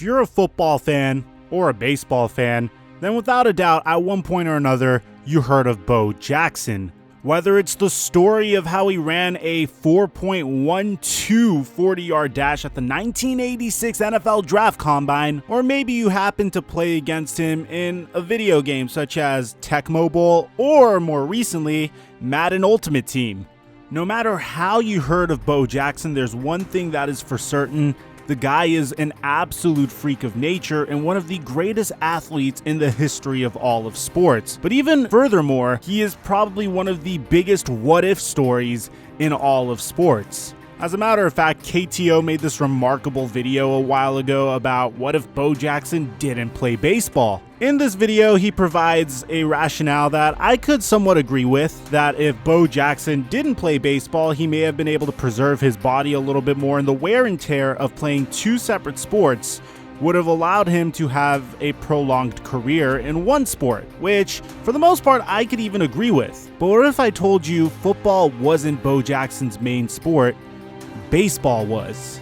you're a football fan or a baseball fan, then without a doubt, at one point or another, you heard of Bo Jackson. Whether it's the story of how he ran a 4.12 40-yard dash at the 1986 NFL Draft Combine, or maybe you happen to play against him in a video game such as Tecmo Bowl, or more recently, Madden Ultimate Team. No matter how you heard of Bo Jackson, there's one thing that is for certain. The guy is an absolute freak of nature and one of the greatest athletes in the history of all of sports. But even furthermore, he is probably one of the biggest what-if stories in all of sports. As a matter of fact, KTO made this remarkable video a while ago about what if Bo Jackson didn't play baseball. In this video, he provides a rationale that I could somewhat agree with, that if Bo Jackson didn't play baseball, he may have been able to preserve his body a little bit more, and the wear and tear of playing two separate sports would have allowed him to have a prolonged career in one sport, which, for the most part, I could even agree with. But what if I told you football wasn't Bo Jackson's main sport? Baseball was.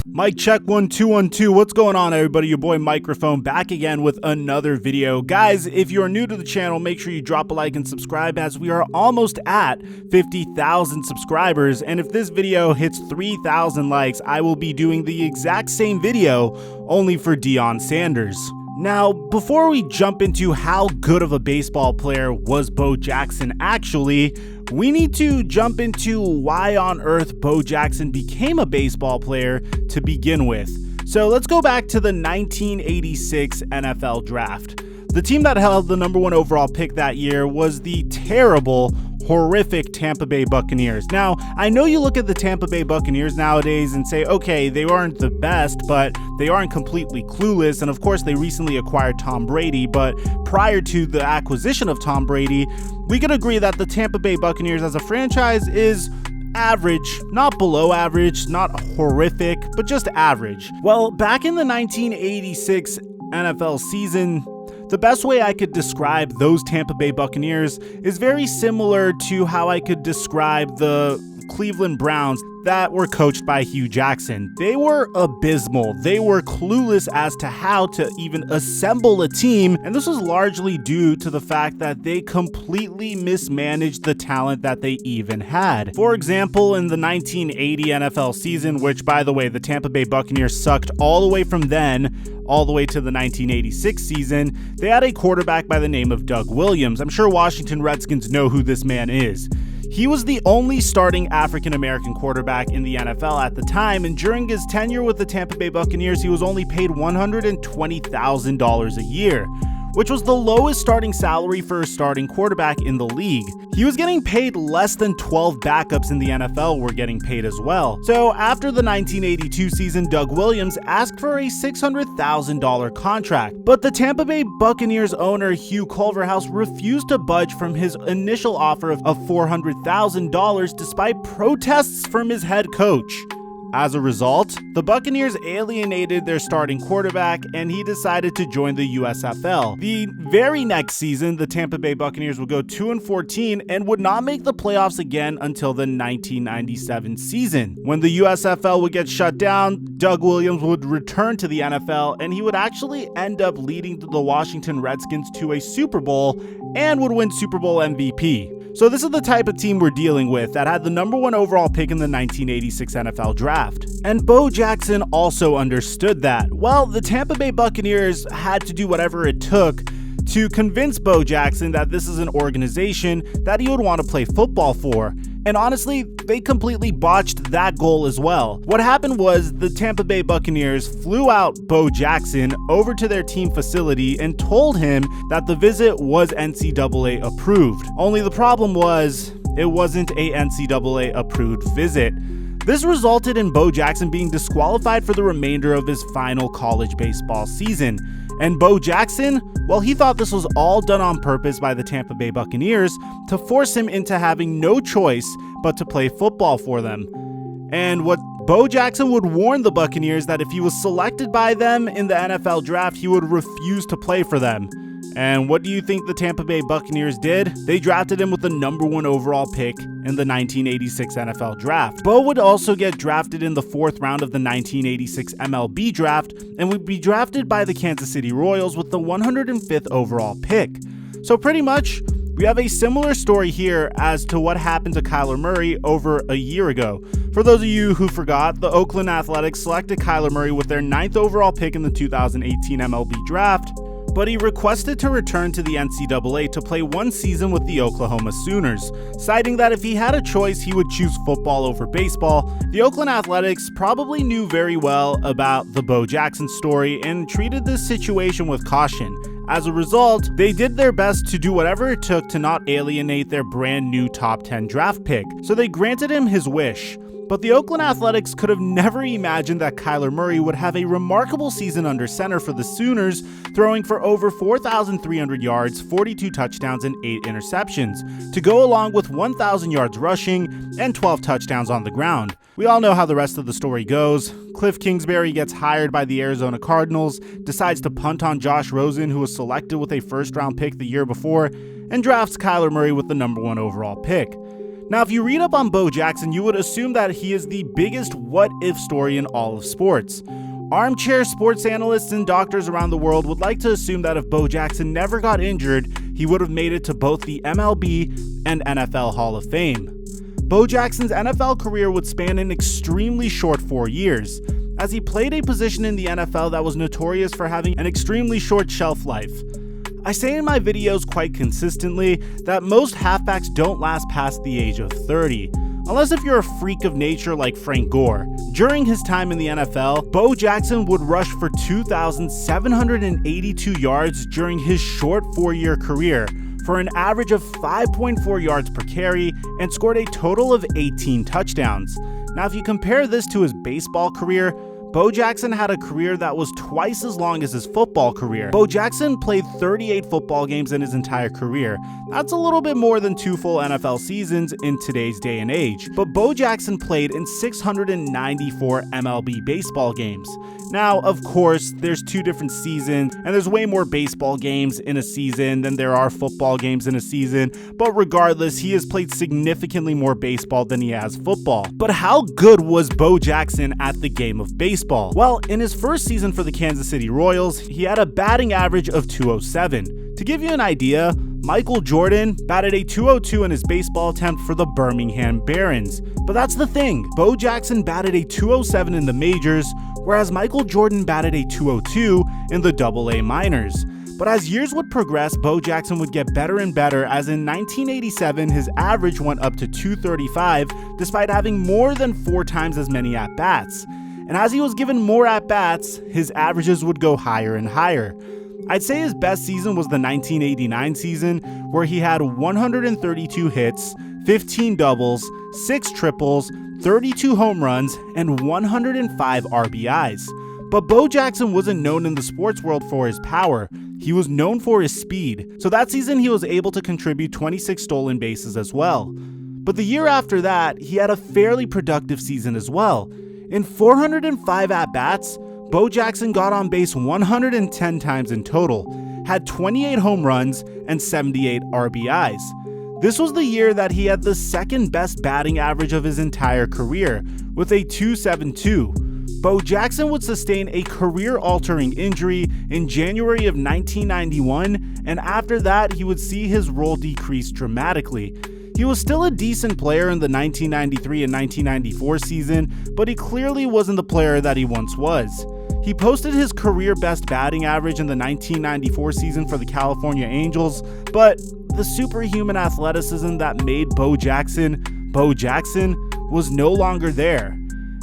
Mic check 1 2 1 2. What's going on, everybody? Your boy Microphone back again with another video. Guys, if you're new to the channel, make sure you drop a like and subscribe, as we are almost at 50,000 subscribers. And if this video hits 3,000 likes, I will be doing the exact same video, only for Deion Sanders. Now, before we jump into how good of a baseball player was Bo Jackson actually, we need to jump into why on earth Bo Jackson became a baseball player to begin with. So let's go back to the 1986 NFL Draft. The team that held the #1 overall pick that year was the terrible, horrific Tampa Bay Buccaneers. Now, I know you look at the Tampa Bay Buccaneers nowadays and say, okay, they aren't the best, but they aren't completely clueless. And of course, they recently acquired Tom Brady. But prior to the acquisition of Tom Brady, we can agree that the Tampa Bay Buccaneers as a franchise is average, not below average, not horrific, but just average. Well, back in the 1986 NFL season, the best way I could describe those Tampa Bay Buccaneers is very similar to how I could describe the Cleveland Browns that were coached by Hugh Jackson. They were abysmal. They were clueless as to how to even assemble a team, and this was largely due to the fact that they completely mismanaged the talent that they even had. For example, in the 1980 NFL season, which, by the way, the Tampa Bay Buccaneers sucked all the way from then all the way to the 1986 season, they had a quarterback by the name of Doug Williams. I'm sure Washington Redskins know who this man is. He was the only starting African-American quarterback in the NFL at the time, and during his tenure with the Tampa Bay Buccaneers, he was only paid $120,000 a year, which was the lowest starting salary for a starting quarterback in the league. He was getting paid less than 12 backups in the NFL were getting paid as well. So after the 1982 season, Doug Williams asked for a $600,000 contract, but the Tampa Bay Buccaneers owner Hugh Culverhouse refused to budge from his initial offer of $400,000 despite protests from his head coach. As a result, the Buccaneers alienated their starting quarterback, and he decided to join the USFL. The very next season, the Tampa Bay Buccaneers would go 2-14 and would not make the playoffs again until the 1997 season. When the USFL would get shut down, Doug Williams would return to the NFL, and he would actually end up leading the Washington Redskins to a Super Bowl and would win Super Bowl MVP. So this is the type of team we're dealing with that had the #1 overall pick in the 1986 NFL Draft. And Bo Jackson also understood that. Well, the Tampa Bay Buccaneers had to do whatever it took to convince Bo Jackson that this is an organization that he would want to play football for. And honestly, they completely botched that goal as well. What happened was the Tampa Bay Buccaneers flew out Bo Jackson over to their team facility and told him that the visit was NCAA approved. Only the problem was, it wasn't a NCAA approved visit. This resulted in Bo Jackson being disqualified for the remainder of his final college baseball season. And Bo Jackson, well, he thought this was all done on purpose by the Tampa Bay Buccaneers to force him into having no choice but to play football for them. And what Bo Jackson would warn the Buccaneers that if he was selected by them in the NFL draft, he would refuse to play for them. And what do you think the Tampa Bay Buccaneers did? They drafted him with the #1 overall pick in the 1986 NFL draft. Bo would also get drafted in the 4th round of the 1986 MLB draft and would be drafted by the Kansas City Royals with the 105th overall pick. So pretty much, we have a similar story here as to what happened to Kyler Murray over a year ago. For those of you who forgot, the Oakland Athletics selected Kyler Murray with their 9th overall pick in the 2018 MLB draft, but he requested to return to the NCAA to play 1 season with the Oklahoma Sooners, citing that if he had a choice, he would choose football over baseball. The Oakland Athletics probably knew very well about the Bo Jackson story and treated this situation with caution. As a result, they did their best to do whatever it took to not alienate their brand new top 10 draft pick, so they granted him his wish. But the Oakland Athletics could have never imagined that Kyler Murray would have a remarkable season under center for the Sooners, throwing for over 4,300 yards, 42 touchdowns, and 8 interceptions, to go along with 1,000 yards rushing and 12 touchdowns on the ground. We all know how the rest of the story goes. Cliff Kingsbury gets hired by the Arizona Cardinals, decides to punt on Josh Rosen, who was selected with a 1st-round pick the year before, and drafts Kyler Murray with the #1 overall pick. Now, if you read up on Bo Jackson, you would assume that he is the biggest what-if story in all of sports. Armchair sports analysts and doctors around the world would like to assume that if Bo Jackson never got injured, he would have made it to both the MLB and NFL Hall of Fame. Bo Jackson's NFL career would span an extremely short 4 years, as he played a position in the NFL that was notorious for having an extremely short shelf life. I say in my videos quite consistently that most halfbacks don't last past the age of 30, unless if you're a freak of nature like Frank Gore. During his time in the NFL, Bo Jackson would rush for 2,782 yards during his short 4-year career, for an average of 5.4 yards per carry, and scored a total of 18 touchdowns. Now, if you compare this to his baseball career, Bo Jackson had a career that was twice as long as his football career. Bo Jackson played 38 football games in his entire career. That's a little bit more than 2 full NFL seasons in today's day and age. But Bo Jackson played in 694 MLB baseball games. Now, of course, there's 2 different seasons, and there's way more baseball games in a season than there are football games in a season, but regardless, he has played significantly more baseball than he has football. But how good was Bo Jackson at the game of baseball? Well, in his first season for the Kansas City Royals, he had a batting average of .207. To give you an idea, Michael Jordan batted a .202 in his baseball attempt for the Birmingham Barons. But that's the thing, Bo Jackson batted a .207 in the majors, whereas Michael Jordan batted a .202 in the AA minors. But as years would progress, Bo Jackson would get better and better, as in 1987 his average went up to .235 despite having more than 4 times as many at-bats. And as he was given more at-bats, his averages would go higher and higher. I'd say his best season was the 1989 season, where he had 132 hits, 15 doubles, 6 triples, 32 home runs, and 105 RBIs. But Bo Jackson wasn't known in the sports world for his power. He was known for his speed. So that season he was able to contribute 26 stolen bases as well. But the year after that, he had a fairly productive season as well. In 405 at-bats, Bo Jackson got on base 110 times in total, had 28 home runs, and 78 RBIs. This was the year that he had the second best batting average of his entire career, with a .272. Bo Jackson would sustain a career-altering injury in January of 1991, and after that, he would see his role decrease dramatically. He was still a decent player in the 1993 and 1994 season, but he clearly wasn't the player that he once was. He posted his career best batting average in the 1994 season for the California Angels, but the superhuman athleticism that made Bo Jackson was no longer there.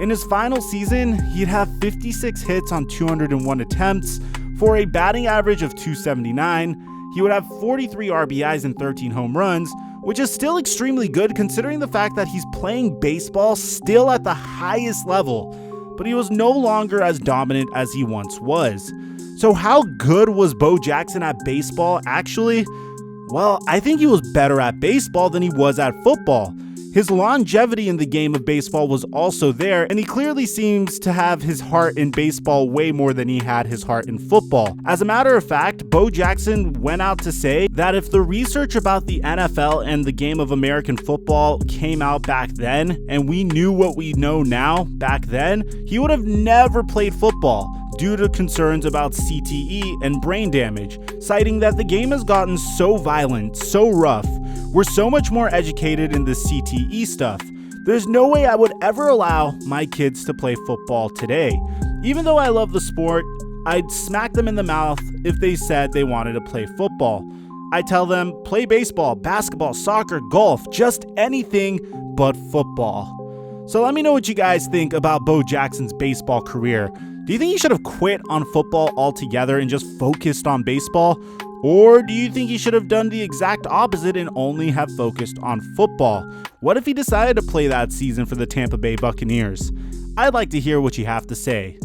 In his final season, he'd have 56 hits on 201 attempts for a batting average of .279. He would have 43 RBIs and 13 home runs, which is still extremely good considering the fact that he's playing baseball still at the highest level, but he was no longer as dominant as he once was. So how good was Bo Jackson at baseball actually? Well, I think he was better at baseball than he was at football. His longevity in the game of baseball was also there, and he clearly seems to have his heart in baseball way more than he had his heart in football. As a matter of fact, Bo Jackson went out to say that if the research about the NFL and the game of American football came out back then, and we knew what we know now back then, he would have never played football due to concerns about CTE and brain damage, citing that the game has gotten so violent, so rough, we're so much more educated in the CTE stuff. There's no way I would ever allow my kids to play football today. Even though I love the sport, I'd smack them in the mouth if they said they wanted to play football. I tell them, play baseball, basketball, soccer, golf, just anything but football. So let me know what you guys think about Bo Jackson's baseball career. Do you think he should have quit on football altogether and just focused on baseball? Or do you think he should have done the exact opposite and only have focused on football? What if he decided to play that season for the Tampa Bay Buccaneers? I'd like to hear what you have to say.